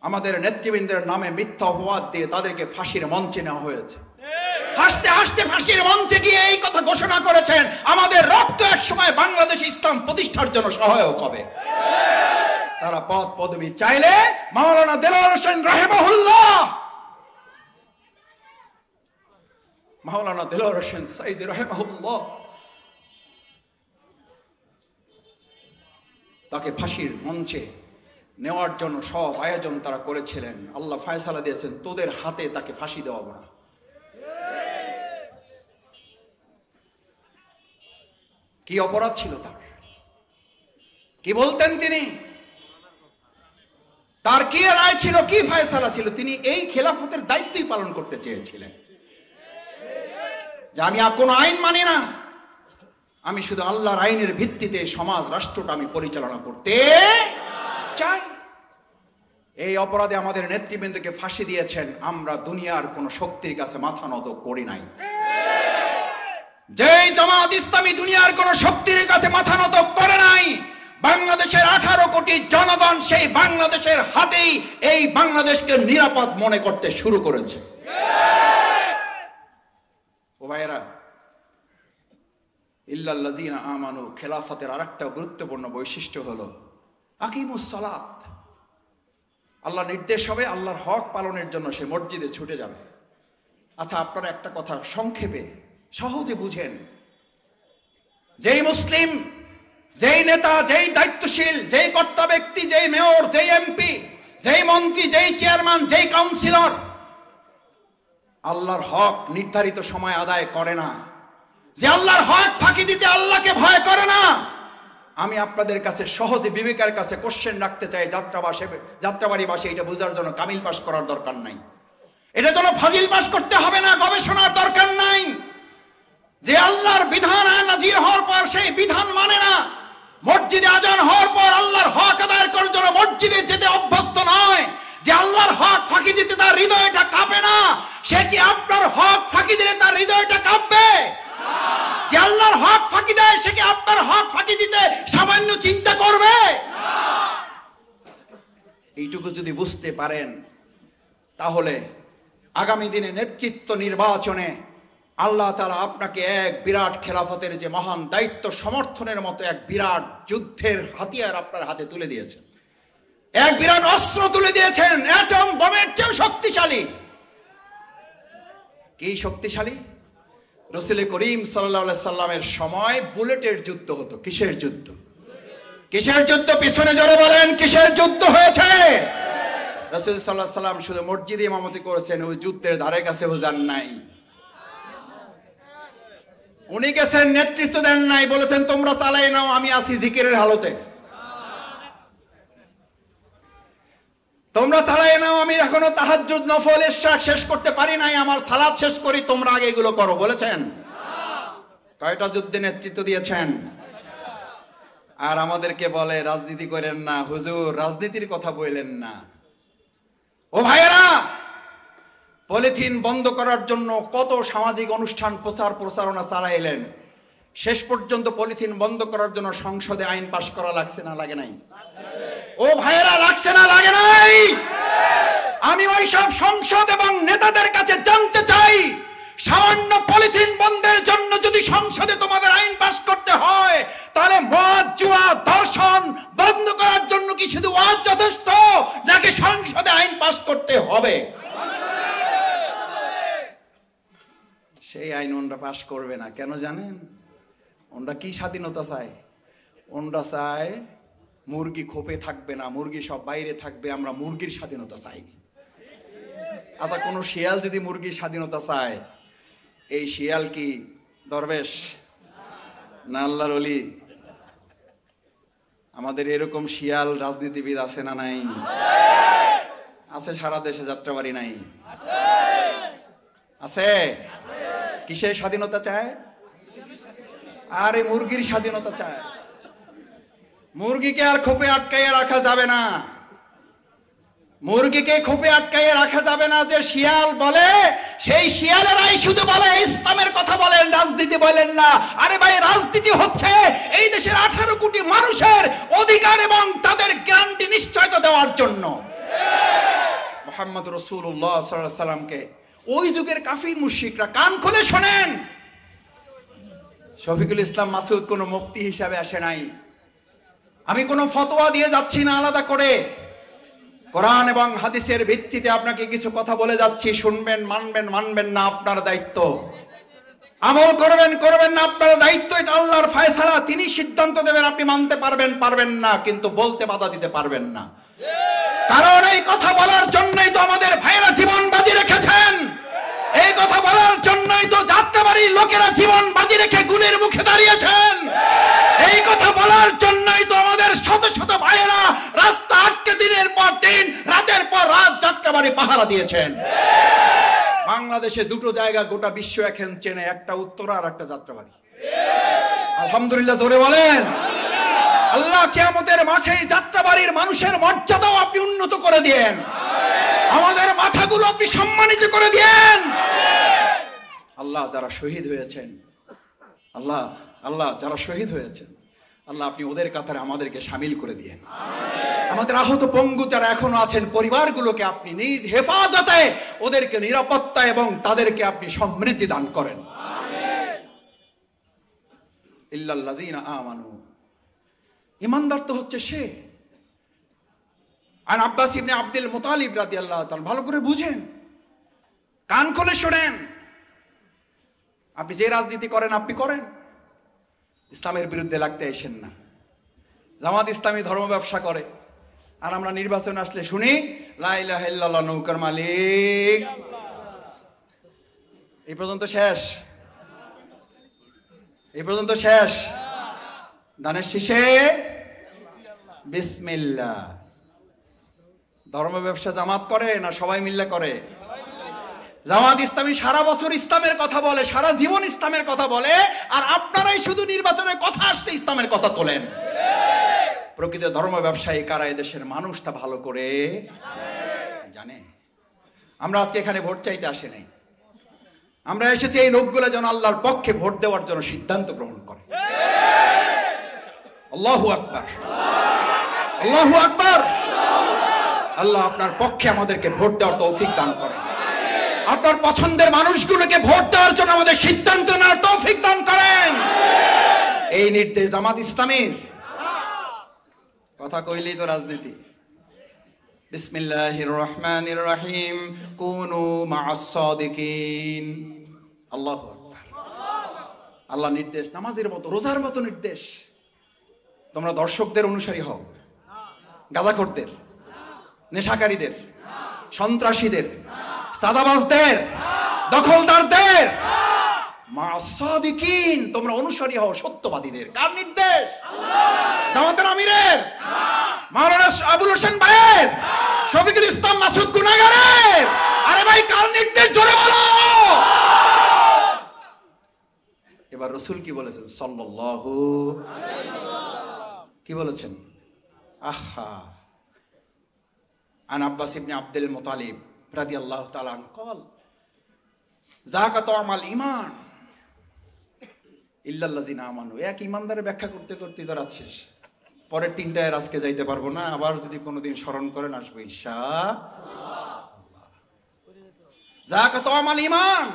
আমাদের নেতৃবৃন্দের নামে মিথ্যা অপবাদ দিয়ে তাদেরকে ফাঁসির মঞ্চে নেওয়া হয়েছে। হাসতে হাসতে ফাঁসির মঞ্চে গিয়ে এই কথা ঘোষণা করেছেন, আমাদের রক্ত এক সময় বাংলাদেশ ইসলাম প্রতিষ্ঠার জন্য সহায়ক হবে। তারা পদ পদবি চাইলে মাওলানা দেলোয়ার হোসেন রাহিমাহুল্লাহ, মাওলানা দেলোয়ার হোসেন সাইদি রাহিমাহুল্লাহ তাকে ফাঁসির মঞ্চে নেওয়ার জন্য সব আয়োজন তারা করেছিলেন। আল্লাহ ফয়সালা দিয়েছেন, তোদের হাতে তাকে ফাঁসি দেওয়া হবে না। কি অপরাধ ছিল তার? কি বলতেন তিনি? তার কি রায় ছিল, কি ফয়সালা ছিল? তিনি এই খেলাফতের দায়িত্বই পালন করতে চেয়েছিলেন যে আমি আর কোনো আইন মানি না, আমি শুধু আল্লাহর আইনের ভিত্তিতে সমাজ রাষ্ট্রটা আমি পরিচালনা করতে চাই। এই অপরাধে আমাদের নেতৃবৃন্দকে ফাঁসি দিয়েছেন। আমরা দুনিয়ার কোন শক্তির কাছে মাথা নত করি নাই। যে জামাত ইসলামী দুনিয়ার কোন শক্তির কাছে মাথা নত করে নাই, বাংলাদেশের 18 কোটি জনগণ সেই বাংলাদেশের হাতেই এই বাংলাদেশকে নিরাপদ মনে করতে শুরু করেছে। ও ভাইয়েরা, ইল্লাল্লাযীনা আমানু খেলাফতের আরেকটা গুরুত্বপূর্ণ বৈশিষ্ট্য হলো আকিমুস সালাত। আল্লাহ নির্দেশ হবে, আল্লাহর হক পালনের জন্য সে মসজিদে ছুটে যাবে। আচ্ছা, আপনারা একটা কথা সংক্ষেপে সহজে বুঝেন, যেই মুসলিম, যেই নেতা, যেই দায়িত্বশীল, যেই কর্তা ব্যক্তি, যেই মেয়র, যেই এমপি, যেই মন্ত্রী, যেই চেয়ারম্যান, যেই কাউন্সিলর আল্লাহর হক নির্ধারিত সময় আদায় করে না, যে আল্লাহর হক ফাঁকি দিতে আল্লাহকে ভয় করে না, আমি আপনাদের কাছে সহজে বিবেকের কাছে কোশ্চেন রাখতে চাই। যাত্রাবাড়িবাসী এটা বোঝার জন্য কামিল পাস করার দরকার নাই, এটা জন্য ফাজিল পাস করতে হবে না, গবেষণার দরকার নাই। যে আল্লাহর বিধান নাজির হওয়ার পর সেই বিধান মানে না, মসজিদে আজান হওয়ার পর আল্লাহর হক আদায় করার জন্য মসজিদে যেতে অভ্যস্ত নয়, যে আল্লাহর হক ফাঁকি দিতে তার হৃদয়টা কাঁপে না, সে কি আপনার হক ফাঁকি দিলে তার হৃদয়টা কাঁপবে? যে আল্লাহর হক ফাঁকি দেয় সে কি আপনার হক ফাঁকি দিতে সামান্য চিন্তা করবে? এইটুকু যদি বুঝতে পারেন, তাহলে আগামী দিনে নেতৃত্ব নির্বাচনে আল্লাহ তাআলা আপনাকে এক বিরাট খেলাফতের যে মহান দায়িত্ব সমর্থনের মতো এক বিরাট যুদ্ধের হাতিয়ার আপনার হাতে তুলে দিয়েছেন, এক বিরাট অস্ত্র তুলে দিয়েছেন, অ্যাটম বোমের চেয়ে শক্তিশালী। কি শক্তিশালী? রাসূল করিম সাল্লাল্লাহু আলাইহি সাল্লামের সময় বুলেটের যুদ্ধ হতো। কিসের যুদ্ধ? কিসের যুদ্ধ? পিছনে জোরে বলেন, কিসের যুদ্ধ হয়েছে? রাসূল সাল্লাল্লাহু আলাইহি সাল্লাম শুধু মসজিদে ইমামতি করেছেন, ওই যুদ্ধের ধারে কাছেও যান নাই। উনি গেছেন, নেতৃত্ব দেন নাই, বলেছেন তোমরা চালাই নাও, আমি আছি জিকিরের হালতে, তোমরা চালাই নাও, আমি এখনো তাহাজ্জুদ নফল ইশরাক শেষ করতে পারি নাই, আমার সালাত শেষ করি, তোমরা আগে এগুলো করো বলেছেন। কয়টা যুদ্ধে নেতৃত্ব দিয়েছেন? আর আমাদেরকে বলে রাজনীতি করেন না হুজুর, রাজনীতির কথা বললেন না। ও ভাইয়েরা, পলিথিন বন্ধ করার জন্য কত সামাজিক অনুষ্ঠান প্রচারণা চালাইলেন, শেষ পর্যন্ত পলিথিন বন্ধ করার জন্য সংসদে আইন পাশ করা লাগছে না লাগে নাই? ও ভাইয়েরা, লাগছে না লাগে নাই? আমি ওই সব সংসদ এবং নেতাদের কাছে জানতে চাই, সামান্য পলিথিন বন্ধের জন্য যদি সংসদে তোমাদের আইন পাশ করতে হয়, তাহলে মদ, জুয়া, ধর্ষণ বন্ধ করার জন্য কি শুধু ওয়াজ যথেষ্ট, নাকি সংসদে আইন পাশ করতে হবে? সেই আইন ওনরা পাশ করবে না। কেন জানেন? ওনরা কি স্বাধীনতা চায়? ওনরা চায় মুরগি খোপে থাকবে না, মুরগি সব বাইরে থাকবে, আমরা মুরগির স্বাধীনতা চাই। আচ্ছা, কোন শিয়াল যদি মুরগির স্বাধীনতা চায়, এই শিয়াল কি দরবেশ না আল্লাহর ওলি? আমাদের এরকম শিয়াল রাজনীতিবিদ আছে না নাই? আছে, সারা দেশে যাত্রাবাড়ি নাই? আছে। কিসের স্বাধীনতা চায়? আরে মুরগির স্বাধীনতা চায়। মুরগিকে আর খোপে আটকাইয়ে রাখা যাবে না, মুরগিকে খোপে আটকাইয়ে রাখা যাবে না। যে শিয়াল বলে, সেই শিয়ালেরাই শুধু বলে ইসলামের কথা বলেন, রাজনীতি বলেন না। আরে ভাই, রাজনীতি হচ্ছে এই দেশের 18 কোটি মানুষের অধিকার এবং তাদের গ্যারান্টি নিশ্চয়তা দেওয়ার জন্য। মুহাম্মদ রাসূলুল্লাহ সাল্লাল্লাহু আলাইহি সাল্লামকে ওই যুগের কাফির মুশরিকরা কান খুলে শোনেন। শফিকুল ইসলাম মাসুদ কোনো মুফতি হিসাবে আসে নাই, আমি কোনো ফতোয়া দিয়ে যাচ্ছি না আলাদা করে, কোরআন এবং হাদিসের ভিত্তিতে আপনাকে কিছু কথা বলে যাচ্ছি, শুনবেন, মানবেন, মানবেন না আপনার দায়িত্ব, আমল করবেন, করবেন না আপনার দায়িত্ব, এটা আল্লাহর ফয়সালা, তিনি সিদ্ধান্ত দেবেন, আপনি মানতে পারবেন, পারবেন না, কিন্তু বলতে বাধা দিতে পারবেন না। কারণ এই কথা বলার জন্যই তো আমাদের ভাইরা জীবন বাজি রেখেছেন, এই কথা বলার জন্যই তো যাত্রাবাড়ির লোকেরা জীবন বাজি রেখে গুলির মুখে দাঁড়িয়েছেন, এই কথা বলার জন্যই তো আমাদের শত শত ভাইয়েরা রাস্তা আটকে দিনের পর দিন, রাতের পর রাত যাত্রাবাড়ি পাহারা দিয়েছেন। বাংলাদেশে দুটো জায়গা গোটা বিশ্ব এখন চেনে, একটা উত্তরা আর একটা যাত্রাবাড়ি। আলহামদুলিল্লাহ জোরে বলেন। আল্লাহ কিয়ামতের মাঠে যাত্রাবাড়ির মানুষের মর্যাদাও আপনি উন্নত করে দেন, আমাদের মাথাগুলো আপনি সম্মানিত করে দেন। আল্লাহ যারা শহীদ হয়েছেন, আল্লাহ আল্লাহ যারা শহীদ হয়েছেন, আল্লাহ আপনি ওদের কাতারে আমাদেরকে শামিল করে দিয়েন। আমাদের আহত পঙ্গু যারা এখনো আছেন, পরিবারগুলোকে আপনি নিজ হেফাজতে ওদেরকে নিরাপত্তা এবং তাদেরকে আপনি সমৃদ্ধি দান করেন। ইল্লাল্লাযীনা আমানু, ঈমানদার তো হচ্ছে সে। আর আব্বাস ইবনে আব্দুল মুতালিব রাদিয়াল্লাহু তাআলা, ভালো করে বুঝেন, কান খুলে শোনেন। আপনি যে রাজনীতি করেন আপনি করেন, ইসলামের বিরুদ্ধে লাগতে আসেন না। জামাত ইসলামী ধর্ম ব্যবসা করে, আর আমরা নির্বাচনে আসলে শুনি লা ইলাহা ইল্লাল্লাহ নৌকার মালিক। এই পর্যন্ত শেষ, এই পর্যন্ত শেষ। দানের শীষে বিসমিল্লাহ। ধর্ম ব্যবসা জামাত করে না সবাই মিলে করে? জামাত ইসলামী সারা বছর ইসলামের কথা বলে, সারা জীবন ইসলামের কথা বলে, আর আপনারাই শুধু নির্বাচনের কথা আসলে ইসলামের কথা তোলেন। প্রকৃত ধর্ম ব্যবসায়ী কারা এদেশের মানুষ তা ভালো করে জানে। আমরা আজকে এখানে ভোট চাইতে আসে নাই, আমরা এসেছি এই লোকগুলো যেন আল্লাহর পক্ষে ভোট দেওয়ার জন্য সিদ্ধান্ত গ্রহণ করে। আল্লাহু আকবার, আল্লাহু আকবার। আল্লাহ আপনার পক্ষে আমাদেরকে ভোট দেওয়ার তৌফিক দান করেন, আপনার পছন্দের মানুষগুলোকে ভোট দেওয়ার জন্য আমাদের সিদ্ধান্ত নেওয়ার তৌফিক দান করেন। এই নির্দেশ জামাত ইসলামীর। কথা কইলেই তো রাজনীতি। বিসমিল্লাহির রহমানির রহিম, কুনু মা'আস সাদিকিন। আল্লাহু আকবার। আল্লাহ নির্দেশ নামাজের মতো, রোজার মতো নির্দেশ। তোমরা দর্শকদের অনুসারী হও, গাঁজাখোরদের, নেশাকারীদের, সন্ত্রাসীদের, সাদাবাজদের, দখলদারদের, মা'আস সাদিকিন, তোমরা অনুসারী হও সত্যবাদীদের। কার নির্দেশ? জামাতের আমিরের, মাওলানা আবুল হোসেন ভাইয়ের, শফিকুল ইসলাম মাসুদ গুনাহগারের। আরে ভাই কার নির্দেশ জোরে বলো। এবার রাসূল কি বলেছেন সাল্লাল্লাহু আলাইহি ওয়াসাল্লাম? কি বলেছেন? আহা, আন আব্বাস ইবনে আব্দুল মুতালিব রাদিয়াল্লাহু তাআলা আনহু قال যাকাতু আমাল ঈমান ইল্লাল্লাযিনা আমানু। এক ঈমানদারের ব্যাখ্যা করতে করতে তো রাত শেষ, পরের তিনটায় আজকে যাইতে পারবো না, আবার যদি কোনোদিন স্মরণ করেন আসবো ইনশাআল্লাহ। যাকাতু আমাল ঈমান,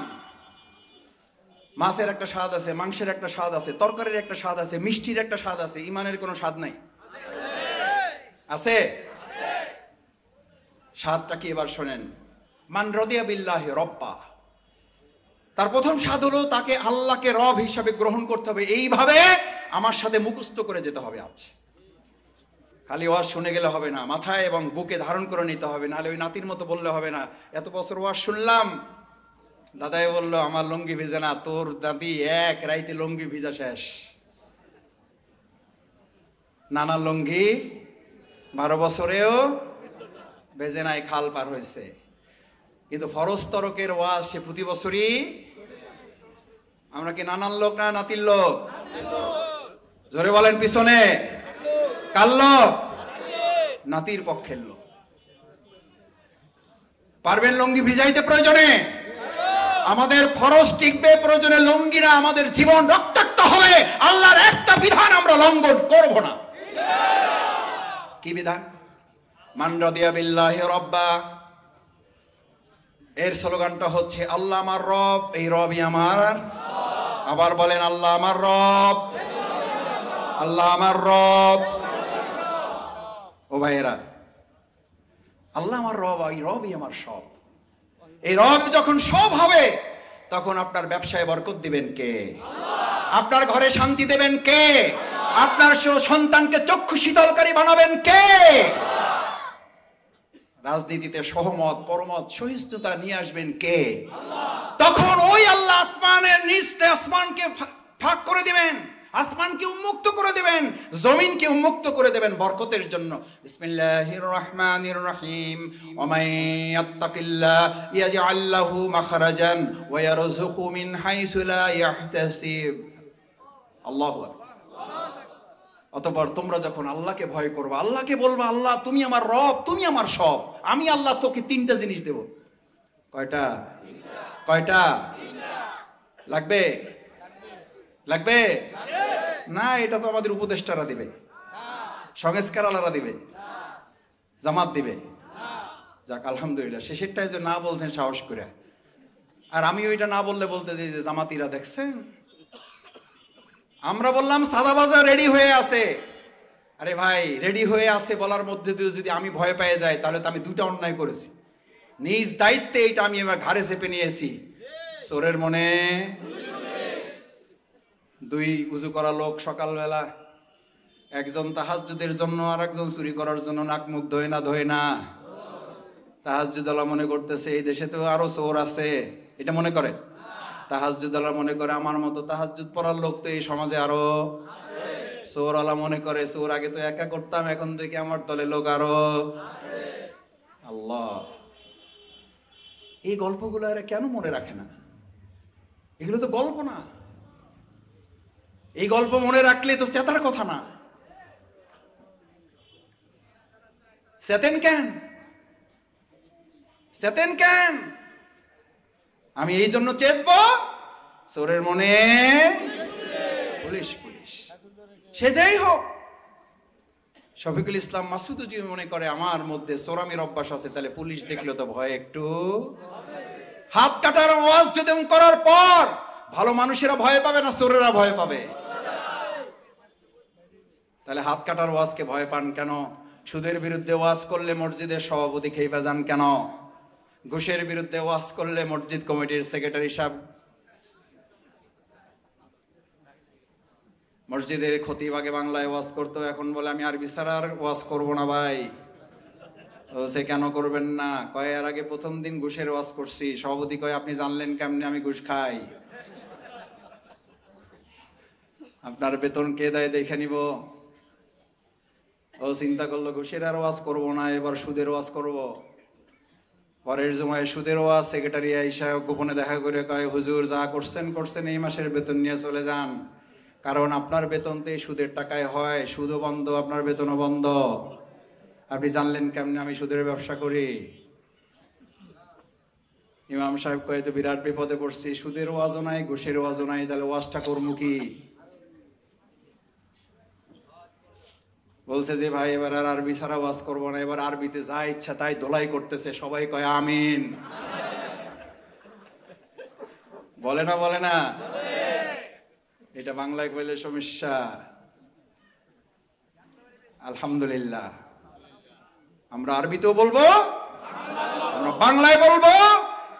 মাছের একটা স্বাদ আছে, মাংসের একটা স্বাদ আছে, তরকারির একটা স্বাদ আছে, মিষ্টির একটা স্বাদ আছে, ঈমানের কোনো স্বাদ নাই? আছে? স্বাদটা কি এবার শোনেন। মান রাদিয়া বিল্লাহি রব্বা, তার প্রথম স্বাদ হলো তাকে আল্লাহকে রব হিসাবে গ্রহণ করতে হবে, এইভাবে আমার সাথে মুখস্থ করে যেতে হবে। আজ খালি ওয়াজ শুনে গেলে হবে না, মাথায় এবং বুকে ধারণ করে নিতে হবে, নাহলে ওই নাতির মতো বললে হবে না এত বছর ওয়াজ শুনলাম, দাদাই বললো আমার লুঙ্গি ভিজে না, তোর দাবি এক রাইতে লুঙ্গি ভিজা শেষ। নানা লুঙ্গি 12 বছরেও বেজে নাই, খাল পার হয়েছে। কিন্তু ফরজ তরকের ওয়াজ সে প্রতি বছরই। আমরা কি নানার লোক না নাতির লোক? জোরে বলেন পিছনে কার লোক? নাতির পক্ষের লোক। পারবেন লুঙ্গি ভিজাইতে প্রয়োজনে? আমাদের ফরজ টিকবে প্রয়োজনে, লুঙ্গিরা আমাদের জীবন রক্তাক্ত হবে। আল্লাহর একটা বিধান আমরা লঙ্ঘন করব না। কি বিধান? মান রাদিয়া বিল্লাহি রাব্বা এর স্লোগানটা হচ্ছে আল্লাহ আমার রব, এই রবই আমার। আবার বলেন আল্লাহ আমার রব, আল্লাহ আমার রব। ও ভাইয়েরা, আল্লাহ আমার রব, এই রবই আমার সব। এই রব যখন সব হবে তখন আপনার ব্যবসায় বরকত দিবেন কে? আপনার ঘরে শান্তি দেবেন কে? আপনার সন্তানকে চক্ষু শীতলকারী বানাবেন কে? রাজনীতিতে সহমত পরমত সহিষ্ণুতা নিয়ে আসবেন কে? তখন ওই আল্লাহ আসমানের নিচে আসমানকে ফাঁক করে দিবেন, আসমানকে উন্মুক্ত করে দিবেন, জমিনকে উন্মুক্ত করে দিবেন বরকতের জন্য। বিসমিল্লাহির রহমানির রহিম। ওয়া মান ইয়াত্তাকিল্লাহ ইয়াজআল লাহু মাখরাজান ওয়া ইয়ারযুকহু মিন হাইসু লা ইয়াহতাসিব। আল্লাহু আকবার। অতঃপর তোমরা যখন আল্লাহকে ভয় করবে, আল্লাহকে বলবা আল্লাহ তুমি আমার রব, তুমি আমার সব, আমি আল্লাহ তোকে তিনটা জিনিস দেব। কয়টা? কয়টা লাগবে? লাগবে না? এটা তো আমাদের উপদেষ্টারা দিবে, সংস্কারওয়ালারা দিবে, জামাত দিবে। যাক আলহামদুলিল্লাহ, শেষেরটাই যে না বলছেন সাহস করে। আর আমি ওইটা না বললে বলতে যে জামাতিরা দেখছেন, আমরা বললাম সাদাবাজা রেডি হয়ে আছে। আরে ভাই, রেডি হয়ে আছে বলার মধ্যে দিয়ে যদি আমি ভয় পেয়ে যাই তাহলে তো আমি দুটা অন্যায় করেছি। নিজ দায়িত্বে এটা আমি এবার ঘাড়ে চেপে নিয়েছি। চোরের মনে দুই উজু করা লোক সকালবেলা, একজন তাহাজ্জুদের জন্য আর একজন চুরি করার জন্য নাক মুখ ধোয় না ধোয় না। তাহাজ্জুদওয়ালা মনে করতেছে এই দেশে তো আরো চোর আছে, এটা মনে করে। তাহাজ্জুদওয়ালা মনে করে আমার মতো তাহাজ্জুদ পড়ার লোক তো এই সমাজে আরো আছে। চোরওয়ালা মনে করে চোর আগে তো একা করতাম, এখন থেকে আমার দলে লোক আরো আছে। আল্লাহ, এই গল্পগুলো এরা কেন মনে রাখে না? এগুলো তো গল্প না। এই গল্প মনে রাখলে তো চেতার কথা না। চেতেন কেন? চেতেন কেন? আমি এই জন্য চেতব, চোরের মনে পুলিশ পুলিশ, সে যেই হোক। শফিকুল ইসলাম মাসুদ যদি মনে করে আমার মধ্যে চোরামির অভ্যাস আছে, তাহলে পুলিশ দেখলে তো ভয় একটু। হাত কাটার ওয়াজ যদি করার পর ভালো মানুষেরা ভয় পাবে না চোরেরা ভয় পাবে? তাহলে হাত কাটার ওয়াজকে ভয় পান কেন? সুদের বিরুদ্ধে ওয়াজ করলে মসজিদের সভাপতি খেপে যান কেন? ঘুষের বিরুদ্ধে ওয়াজ করলে মসজিদ কমিটির সেক্রেটারি সাহেব, মসজিদের খতিব আগে বাংলায় ওয়াজ করতো, এখন বলে আমি আরবি ছাড়া আর ওয়াজ করবো না ভাই। সে কেন করবেন না? কয় এর আগে প্রথম দিন ঘুষের ওয়াজ করছি। সভাপতি কয় আপনি জানলেন কেমনে আমি ঘুষ খাই? আপনার বেতন কে দেয় দেখে নিব। ও চিন্তা করলো ঘুষের আর ওয়াজ করবো না, এবার সুদের ওয়াজ করব। পরের জমায় সুদের ওয়াজ। সেক্রেটারি আইসা গোপনে দেখা করে কয় হুজুর যা করছেন করছেন, এই মাসের বেতন নিয়ে চলে যান, কারণ আপনার বেতন তো সুদের টাকায় হয়, সুদও বন্ধ আপনার বেতনও বন্ধ। আপনি জানলেন কেমনে আমি সুদের ব্যবসা করি? ইমাম সাহেব কয় তো বিরাট বিপদে পড়ছি, সুদের ওয়াজও নাই ঘুষের ওয়াজও নাই, তাহলে ওয়াজটা করবো কি? বলছে যে ভাই এবার আর আরবি ছাড়া ওয়াজ করবো না, এবার আরবিতে যা ইচ্ছা তাই ধোলাই করতেছে। সবাই কয় আমিন। বলে না? বলে না? এটা বাংলায় কইলে সমস্যা। আলহামদুলিল্লাহ, আমরা আরবিতেও বলবো, আমরা বাংলায় বলবো।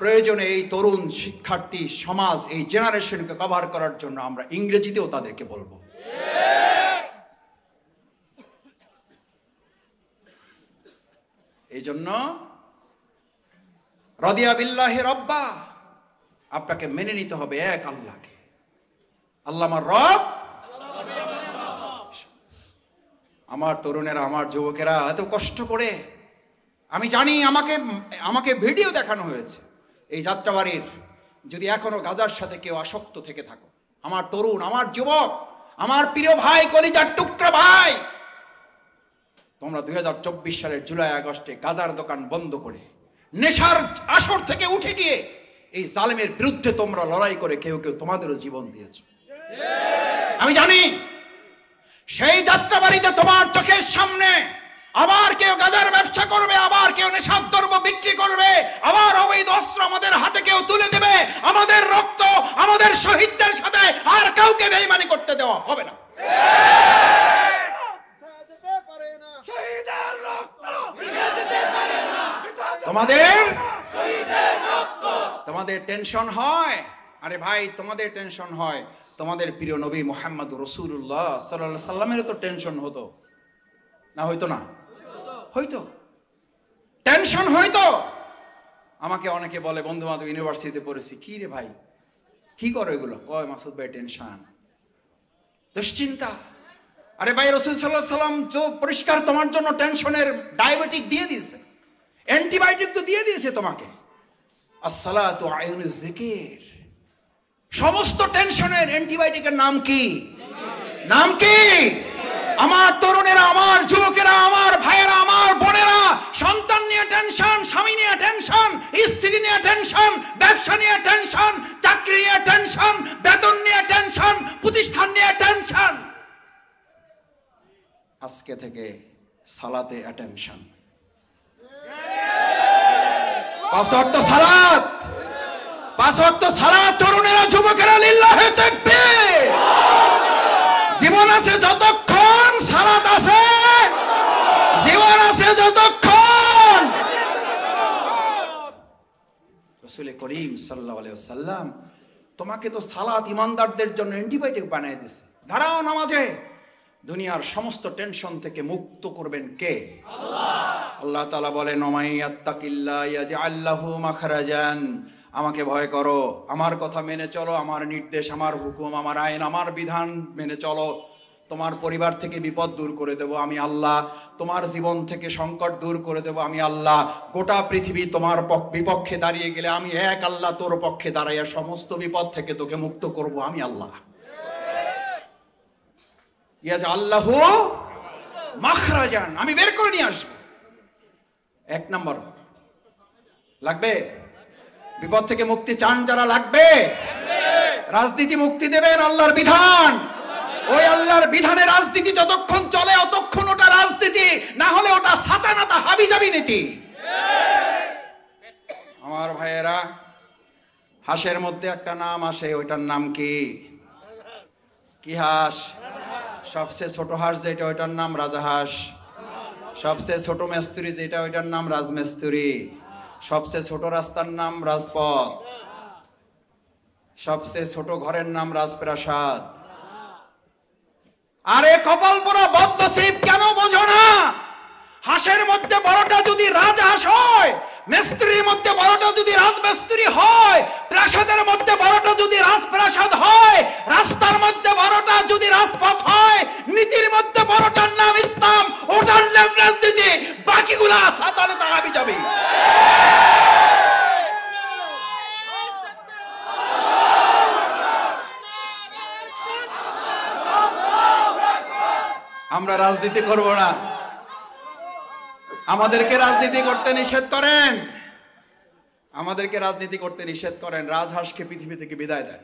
প্রয়োজনে এই তরুণ শিক্ষার্থী সমাজ, এই জেনারেশনকে কভার করার জন্য আমরা ইংরেজিতেও তাদেরকে বলবো। এই জন্য রাদিয়া বিল্লাহি রাব্বা, আপনাকে মেনে নিতে হবে এক আল্লাহকে। আল্লাহ আমার রব। আমার তরুণেরা, আমার যুবকেরা এত কষ্ট করে, আমি জানি আমাকে ভিডিও দেখানো হয়েছে এই যাত্রাবাড়ির। যদি এখনো গাজার সাথে কেউ আসক্ত থেকে থাকো, আমার তরুণ, আমার যুবক, আমার প্রিয় ভাই, কলিজার টুকরা ভাই, তোমরা 2024 সালের জুলাই আগস্টে গাজার দোকান বন্ধ করে নেশার আসর থেকে উঠে গিয়ে এই জালেমের বিরুদ্ধে তোমরা লড়াই করে কেউ কেউ তোমাদেরও জীবন দিয়েছ। আমি জানি সেই যাত্রাবাড়িতে তোমার চোখের সামনে আবার কেউ গাজার ব্যবসা করবে, আবার কেউ নেশার দ্রব্য বিক্রি করবে, আবার অবৈধ অস্ত্র আমাদের হাতে কেউ তুলে দেবে, আমাদের রক্ত আমাদের শহীদদের সাথে আর কাউকে বেঈমানি করতে দেওয়া হবে না। তোমাদের টেনশন হয়, আরে ভাই তোমাদের টেনশন হয়, তোমাদের প্রিয় নবী মুহাম্মদ রাসূলুল্লাহ সাল্লাল্লাহু আলাইহি সাল্লামের তো টেনশন হতো না? হইতো না? হইতো, টেনশন হইতো। আমাকে অনেকে বলে, বন্ধু বান্ধব ইউনিভার্সিটিতে পড়েছি, কি রে ভাই কি করো এগুলো? কয় মাসুদ ভাই টেনশন, দুশ্চিন্তা। আরে ভাই রাসূল সাল্লাল্লাহু আলাইহি সাল্লাম তো পরিষ্কার তোমার জন্য টেনশনের ডায়াবেটিক দিয়ে দিয়েছে, অ্যান্টিবায়োটিক তো দিয়ে দিয়েছে তোমাকে। আসসালাতু আইনুজ যিকির, সমস্ত টেনশনের অ্যান্টিবায়োটিকের নাম কি? নাম কি? আমার তরুণেরা, আমার যুবকেরা, আমার ভাইয়েরা, আমার বোনেরা, সন্তান নিয়ে টেনশন, স্বামী নিয়ে টেনশন, স্ত্রী নিয়ে টেনশন, ব্যবসা নিয়ে টেনশন, চাকরি নিয়ে টেনশন, বেতন নিয়ে টেনশন, প্রতিষ্ঠান নিয়ে টেনশন। আজকে থেকে সালাতে অ্যাটেনশন, 5 ওয়াক্ত সালাত, 5 ওয়াক্ত সালাত। তরুণেরা, যুবকেরা, লিল্লাহি তাকবীর। জীবন আছে যতক্ষণ সালাত আছে, জীবন আছে যতক্ষণ। রাসূল করিম সাল্লাল্লাহু আলাইহি ওয়াসাল্লাম তোমাকে তো সালাত ইমানদারদের জন্য অ্যান্টিবায়োটিক বানিয়ে দিয়েছে। দাঁড়াও নামাজে, দুনিয়ার সমস্ত টেনশন থেকে মুক্ত করবেন কে? আল্লাহ। আল্লাহ তাআলা বলেন, ওমাইয়াত্তাকিল্লাহ ইয়াজআল লাহু মাখরাজান। আমাকে ভয় করো, আমার কথা মেনে চলো, আমার নির্দেশ, আমার হুকুম, আমার আইন, আমার বিধান মেনে চলো, তোমার পরিবার থেকে বিপদ দূর করে দেব আমি আল্লাহ, তোমার জীবন থেকে সংকট দূর করে দেব আমি আল্লাহ। গোটা পৃথিবী তোমার বিপক্ষে দাঁড়িয়ে গেলে আমি এক আল্লাহ তোর পক্ষে দাঁড়াইয়া সমস্ত বিপদ থেকে তোকে মুক্ত করব আমি আল্লাহ। ইয়াজআল্লাহু মাখরাজান, আমি বের করে নিয়ে আসব। 1 নম্বর লাগবে, বিপদ থেকে মুক্তি চান যারা, লাগবে। রাজনীতি মুক্তি দেবেন আল্লাহর বিধান, ওই আল্লাহর বিধানে রাজনীতি যতক্ষণ চলে অতক্ষণ ওটা রাজনীতি, না হলে ওটা সাতানাতা হাবিজাবি নীতি। আমার ভাইয়েরা, হাঁসের মধ্যে একটা নাম আসে, ওইটার নাম কি? কি হাঁস? সবচেয়ে ছোট হাঁস যেটা, ওইটার নাম রাজাহাঁস। সবচেয়ে ছোট মেস্তুরি যেটা, ওইটার নাম রাজমেস্তুরি। সবচেয়ে ছোট রাস্তার নাম রাজপথ। সবচেয়ে ছোট ঘরের নাম রাজপ্রাসাদ। আরে কপাল পোড়া বদনসিব, কেন বোঝো না? হাঁসের মধ্যে বড়টা যদি রাজহাঁস হয়, মেস্তুরির মধ্যে বড়টা যদি রাজমেস্তুরি হয়, প্রাসাদের মধ্যে বড়টা যদি রাজপ্রাসাদ হয়, রাস্তার মধ্যে বড়টা যদি রাজপথ হয়, নীতির মধ্যে বড়টার নাম ইসলাম, ওটার নাম রাজনীতি, বাকিগুলা সাতানাতা হাবিজাবি। আমরা রাজনীতি করব না, আমাদেরকে রাজনীতি করতে নিষেধ করেন, আমাদেরকে রাজনীতি করতে নিষেধ করেন। রাজহাঁসকে পৃথিবী থেকে বিদায় দেন,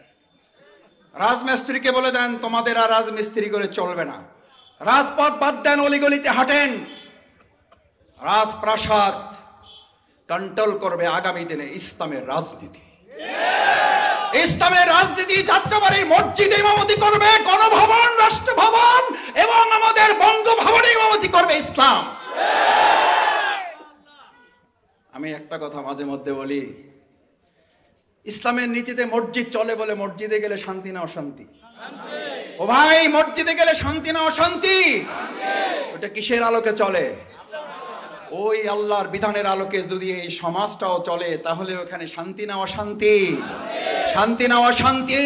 রাজমিস্ত্রিকে বলে দেন তোমাদের আর রাজমিস্ত্রি করে চলবে না, রাজপথ বাদ দেন, অলিগলিতে হাঁটেন। রাজপ্রাসাদ কন্ট্রোল করবে আগামী দিনে ইসলামের রাজনীতি। ইসলামের রাজনীতি যাত্রাবাড়ির মসজিদে ইমামতি করবে, গণভবন, রাষ্ট্রভবন এবং আমাদের বঙ্গভবনে ইমামতি করবে ইসলাম। আমি একটা কথা মাঝে মধ্যে বলি, ইসলামের নীতিতে মসজিদ চলে বলে মসজিদে গেলে শান্তি না অশান্তি? ও ভাই, মসজিদে গেলে শান্তি না অশান্তি? ওটা কিসের আলোকে চলে? ওই আল্লাহর বিধানের আলোকে যদি এই সমাজটাও চলে, তাহলে ওখানে শান্তি না অশান্তি? শান্তি না অশান্তি?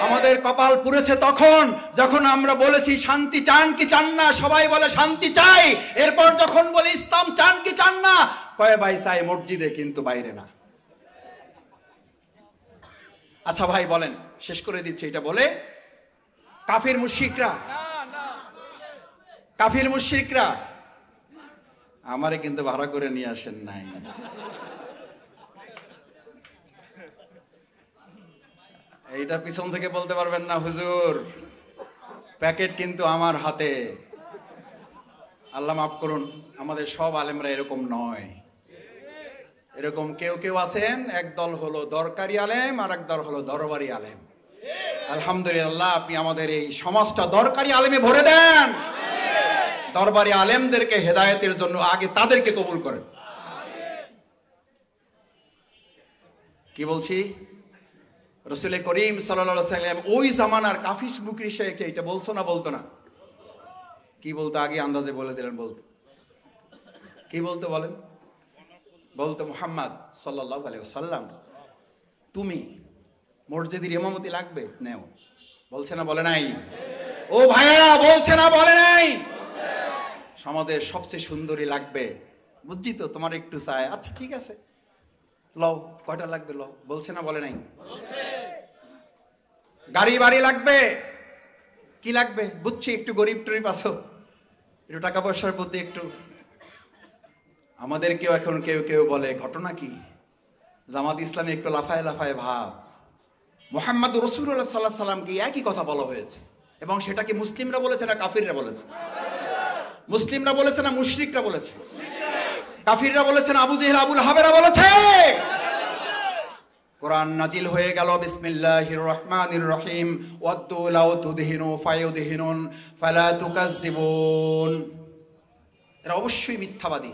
আমাদের কপাল পুড়েছে তখন যখন আমরা বলেছি শান্তি চান কি চান না, সবাই বলে শান্তি চাই। এরপর যখন বলি ইসলাম চান কি চান না, কয় ভাই চাই মসজিদে কিন্তু বাইরে না। আচ্ছা ভাই বলেন, শেষ করে দিচ্ছি এটা বলে, কাফির মুশরিকরা আমারে কিন্তু ভাড়া করে নিয়ে আসেন নাই। এইটা পিছন থেকে বলতে পারবেন না হুজুর, প্যাকেট কিন্তু আমার হাতে। আল্লাহ মাফ করুন, আমাদের সব আলেমরা এরকম নয়। এরকম কেউ কেউ আছেন, একদল হলো দরকারি আলেম আর একদল হলো দরবারি আলেম। আলহামদুলিল্লাহ, আপনি আমাদের এই সমাজটা দরকারি আলেমে ভরে দেন। দরবারি আলেমদেরকে হেদায়েতের জন্য আগে তাদেরকে কবুল করেন। কি বলছি? রাসূল করিম সাল্লাল্লাহু আলাইহি ওয়াসাল্লাম ওই জামানার কাফির মুশরিক এটা বলছো না বলতো না? কি বলতো? আগে আন্দাজে বলে দিলেন। বলতো কি বলতো বলেন? বলতো মুহাম্মদ সাল্লাল্লাহু আলাইহি ওয়াসাল্লাম তুমি মসজিদের ইমামতি লাগবে নেও। বলছে না বলে নাই? ও ভাইয়া, বলছে না বলে নাই? সমাজের সবচেয়ে সুন্দরী লাগবে, বুঝছি তো, তোমার একটু চাই, আচ্ছা ঠিক আছে লও, কয়টা লাগবে লও। বলছে না বলে নাই? গাড়ি বাড়ি লাগবে, কি লাগবে বুঝছি, একটু গরিব টরিব আছো, একটু টাকা পয়সার প্রতি একটু। আমাদেরকেও এখন কেউ কেউ বলে ঘটনা কি, জামাত ইসলামে একটু লাফায় লাফায় ভাব। মুহাম্মদ রাসূলুল্লাহ সাল্লাল্লাহু আলাইহি ওয়াসাল্লামকে একই কথা বলা হয়েছে, এবং সেটা কি মুসলিমরা বলেছে না কাফিররা বলেছে? মুসলিমরা বলেছে না মুশরিকরা বলেছে? কাফিররা বলেছে না আবু জেহেল আবুল হাবেরা বলেছে? কোরআন নাজিল হয়ে গেল বিসমিল্লাহির রহমানির রহিম, ওয়াদ্দু লাউ তুদহিনু ফায়ুদহিনুন ফালা তুকাজ্জিবুন। এরা অবশ্যই মিথ্যাবাদী।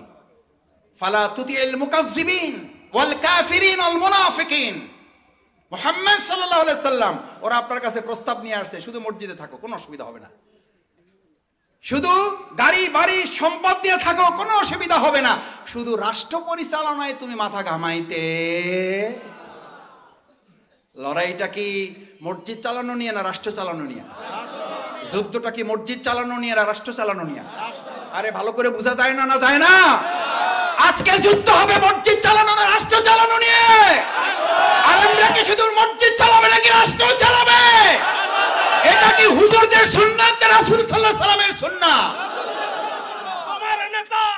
ফালা তুতিল মুকাজ্জিবিন ওয়াল কাফিরিন ওয়াল মুনাফিকিন। মুহাম্মদ সাল্লাল্লাহু আলাইহি সাল্লাম ওরা আপনার কাছে প্রস্তাব নিয়ে আসছে, শুধু মসজিদে থাকো, কোনো অসুবিধা হবে না, শুধু গাড়ি বাড়ি সম্পদ দিয়ে থাকো, কোনো অসুবিধা হবে না, শুধু রাষ্ট্র পরিচালনায় তুমি মাথা ঘামাইতে। লড়াইটা কি মসজিদ চালানো নিয়ে না রাষ্ট্র চালানো নিয়ে? যুদ্ধটা কি মসজিদ চালানো নিয়ে না রাষ্ট্র চালানো নিয়ে? আরে ভালো করে বোঝা যায় না? না যায় না? আজকে যুদ্ধ হবে মসজিদ চালানো না রাষ্ট্র চালানো নিয়ে। আলেমরা কি শুধু মসজিদ চালাবে নাকি রাষ্ট্র চালাবে? এটা কি হুজুরদের সুন্নাত না রাসূল সাল্লাল্লাহু আলাইহি সাল্লামের সুন্নাত?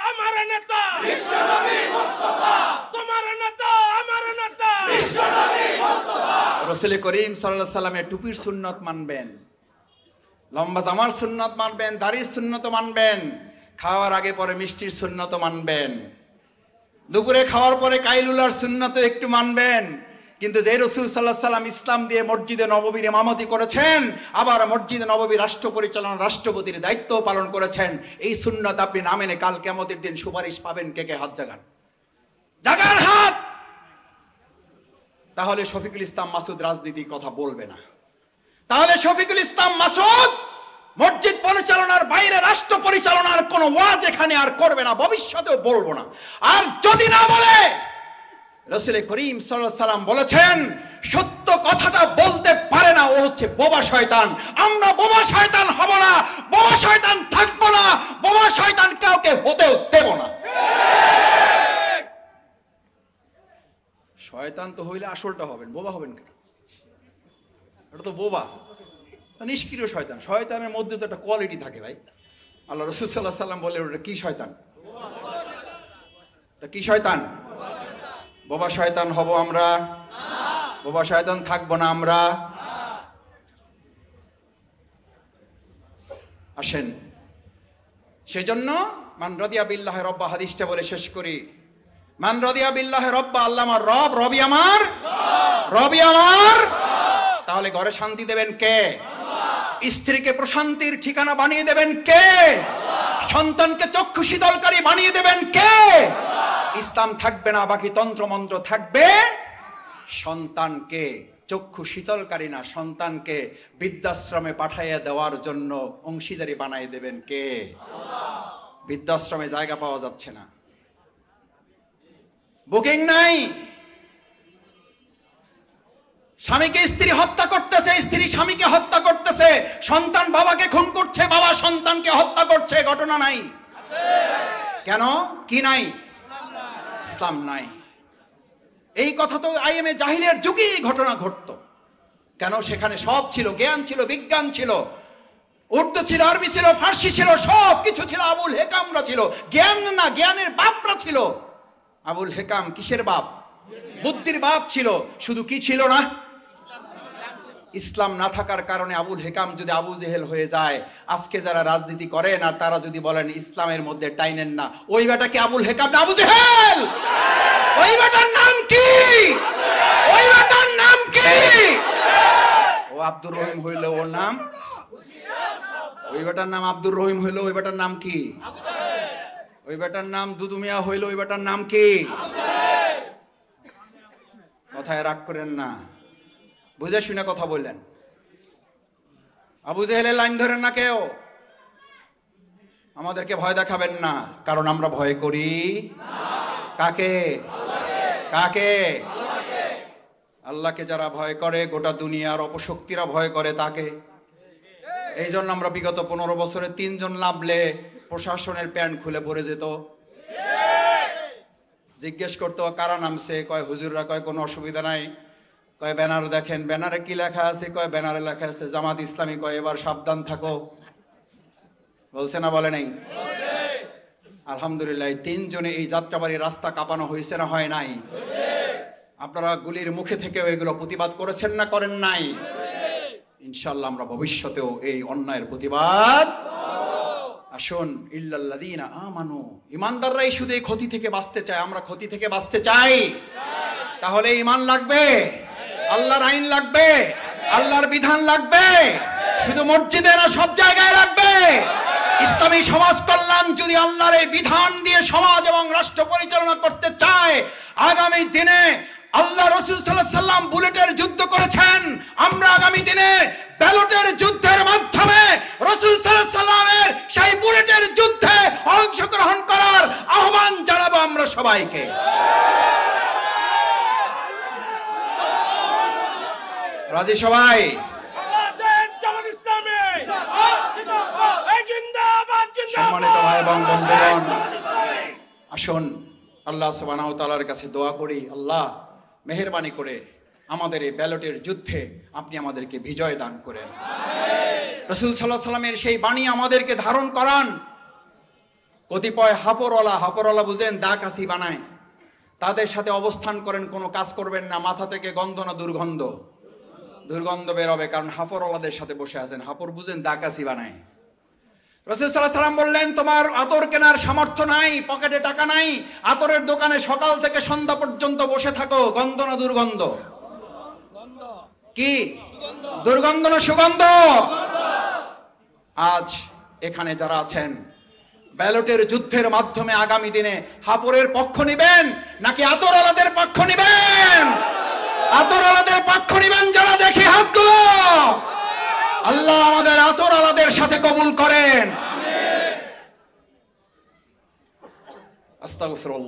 আমার নেতা বিশ্বনবী মুস্তাফা, তোমার নেতা আমার নেতা বিশ্বনবী মুস্তাফা। রাসূল করিম সাল্লাল্লাহু আলাইহি সাল্লামের টুপির সুন্নাত মানবেন, লম্বা জামার সুন্নাত মানবেন, দাড়ির সুন্নাত মানবেন, খাওয়ার আগে পরে মিষ্টির সুন্নাত মানবেন, দুপুরে খাওয়ার পরে কাইলুলার সুন্নাত একটু মানবেন। কিন্তু যে রাসূল সাল্লাল্লাহু আলাইহি সাল্লাম ইসলাম দিয়ে মসজিদে নববীর ইমামতি করেছেন, আবার মসজিদে নববী রাষ্ট্র পরিচালনা রাষ্ট্রপতির দায়িত্ব পালন করেছেন, এই সুন্নাত আপনি না মেনে কাল কিয়ামতের দিন সুপারিশ পাবেন। কে কে হাত জাগান? জাগান হাত। তাহলে শফিকুল ইসলাম মাসুদ রাজনীতির কথা বলবে না। তাহলে শফিকুল ইসলাম মাসুদ মসজিদ পরিচালনার বাইরে রাষ্ট্র পরিচালনার কোন ওয়াজ এখানে আর করবে না, ভবিষ্যতেও বলবো না। আর যদি না বলে, রাসূল করিম সাল্লাল্লাহু আলাইহি সাল্লাম বলেছেন সত্য কথাটা বলতে পারে না, ও হচ্ছে বোবা শয়তান। আমরা বোবা শয়তান হব না, বোবা শয়তান থাকবো না, বোবা শয়তান কাউকে হতেও দেব না। শয়তান তো হইলে আসলটা হবেন, বোবা হবেন কেন? এটা তো বোবা, নিষ্ক্রিয় শয়তান। শয়তানের মধ্যে তো একটা কোয়ালিটি থাকে ভাই। আল্লাহ রাসূল সাল্লাল্লাহু আলাইহি সাল্লাম বলে ওটা কি শয়তান? এটা কি শয়তান? বোবা শয়তান হব আমরা? বোবা শয়তান থাকবো না আমরা। আসেন, সেজন্য মান রাদিয়া বিল্লাহি রব্বা, হাদিসটা বলে শেষ করি। মান রাদিয়া বিল্লাহি রব্বা, আল্লাহ আমার রব, রবি আমার, রবি আমার। তাহলে ঘরে শান্তি দেবেন কে? স্ত্রীকে প্রশান্তির ঠিকানা বানিয়ে দেবেন কে? সন্তানকে চক্ষু শীতলকারী বানিয়ে দেবেন কে? ইসলাম থাকবে না, বাকি তন্ত্রমন্ত্র থাকবে। সন্তানকে চক্ষু শীতলকারী না, সন্তানকে বৃদ্ধাশ্রমে পাঠাইয়া দেওয়ার জন্য অংশীদারি বানিয়ে দেবেন কে? বৃদ্ধাশ্রমে জায়গা পাওয়া যাচ্ছে না, বুকিং নাই। স্বামীকে স্ত্রী হত্যা করতেছে, স্ত্রী স্বামীকে হত্যা করতেছে, সন্তান বাবাকে খুন করছে, বাবা সন্তানকে হত্যা করছে। ঘটনা নাই কেন? কি নাই? ইসলাম নাই। এই কথা তো আইএমএ জাহিলিয়ার যুগে ঘটনা ঘটতো। কেন? সেখানে সব ছিল, জ্ঞান ছিল, বিজ্ঞান ছিল, উর্দু ছিল, আরবি ছিল, ফার্সি ছিল, সব কিছু ছিল। আবুল হেকামরা ছিল, জ্ঞান না, জ্ঞানের বাপরা ছিল। আবুল হেকাম কিসের বাপ? বুদ্ধির বাপ ছিল। শুধু কি ছিল না? ইসলাম না থাকার কারণে আবুল হেকাম যদি আবু জেহেল হয়ে যায়, আজকে যারা রাজনীতি করেন আর তারা যদি বলেন ইসলামের মধ্যে টাইনেন না, ওই বেটা কি আবুল হেকাম না আবু জেহেল? ওই ওই বেটার নাম কি? ওই বেটার নাম কি? ও আব্দুর রহিম হইল ওর নাম, ওই বেটার নাম আব্দুর রহিম হইল ওই বেটার নাম কি? ওই বেটার নাম দুদু মিয়া হইল ওই বেটার নাম কি? কথায় রাগ করেন না, বুঝে শুনে কথা বললেন। আবু জেহেলের লাইন ধরেন না কেউ, আমাদেরকে ভয় দেখাবেন না, কারণ আমরা ভয় করি কাকে? কাকে? আল্লাহকে যারা ভয় করে গোটা দুনিয়ার অপশক্তিরা ভয় করে তাকে। এই জন্য আমরা বিগত 15 বছরে 3 জন নামলে প্রশাসনের প্যান্ট খুলে পড়ে যেত। জিজ্ঞেস করতো কারা নামছে, কয় হুজুররা, কয় কোনো অসুবিধা নাই, কয় ব্যানার দেখেন, ব্যানারে কি লেখা আছে, কয় ব্যানারে লেখা আছে জামাত ইসলামী, কয় এবার সাবধান থাকো। বলছে না বলে নাই? আলহামদুলিল্লাহ 3 জনে এই যাত্রাবাড়ি রাস্তা কাঁপানো হয়েছে না হয় নাই? আপনারা গুলির মুখে থেকেও এগুলো প্রতিবাদ করেছেন না করেন নাই? ইনশাআল্লাহ আমরা ভবিষ্যতেও এই অন্যায়ের প্রতিবাদ। আসুন, ইল্লাল্লাযীনা আমানু, ঈমানদাররাই শুধু এই ক্ষতি থেকে বাঁচতে চায়। আমরা ক্ষতি থেকে বাঁচতে চাই, তাহলে ঈমান লাগবে, আল্লাহর আইন লাগবে, আল্লাহর বিধান লাগবে। শুধু মসজিদে না, সব জায়গায় লাগবে। ইসলামী সমাজ কল্যাণ যদি আল্লাহর এই বিধান দিয়ে সমাজ এবং রাষ্ট্র পরিচালনা করতে চায়, আগামী দিনে আল্লাহ রাসূল সাল্লাল্লাহু আলাইহি সাল্লাম বুলেটের যুদ্ধ করেছেন, আমরা আগামী দিনে ব্যালটের যুদ্ধের মাধ্যমে রাসূল সাল্লাল্লাহু আলাইহি সাল্লামের সেই বুলেটের যুদ্ধে অংশগ্রহণ করার আহ্বান জানাবো আমরা সবাইকে। রাজি সবাই? সম্মানিত ভাই এবং বন্ধুগণ, আসুন আল্লাহ সুবহানাহু ওয়া তাআলার কাছে দোয়া করি, আল্লাহ মেহেরবানি করে আমাদের এই ব্যালটের যুদ্ধে আপনি আমাদেরকে বিজয় দান করেন। রাসূল সাল্লাল্লাহু আলাইহি সাল্লামের সেই বাণী আমাদেরকে ধারণ করান। কতিপয় হাফরওয়ালা বুঝেন, দা কাশি বানায়, তাদের সাথে অবস্থান করেন, কোনো কাজ করবেন না। মাথা থেকে গন্ধ না দুর্গন্ধ? দুর্গন্ধ বের হবে, কারণ হাফরওয়ালাদের সাথে বসে আছেন। হাফর বুঝেন, দা কাশি বানায়। রাসূল সাল্লাল্লাহু আলাইহি সাল্লাম বললেন, তোমার আতর কেনার সামর্থ্য নাই, পকেটে টাকা নাই, আতরের দোকানে সকাল থেকে সন্ধ্যা পর্যন্ত বসে থাকো। গন্ধ না দুর্গন্ধ? কি দুর্গন্ধ না সুগন্ধ? আজ এখানে যারা আছেন, ব্যালটের যুদ্ধের মাধ্যমে আগামী দিনে হাপরের পক্ষ নিবেন নাকি আতরওয়ালাদের পক্ষ নিবেন? আতরওয়ালাদের পক্ষ নিবেন যারা, দেখি হাতগুলো। আল্লাহ আমাদের আতরওয়ালাদের সাথে কবুল করেন। আস্তাগফিরুল্লাহ।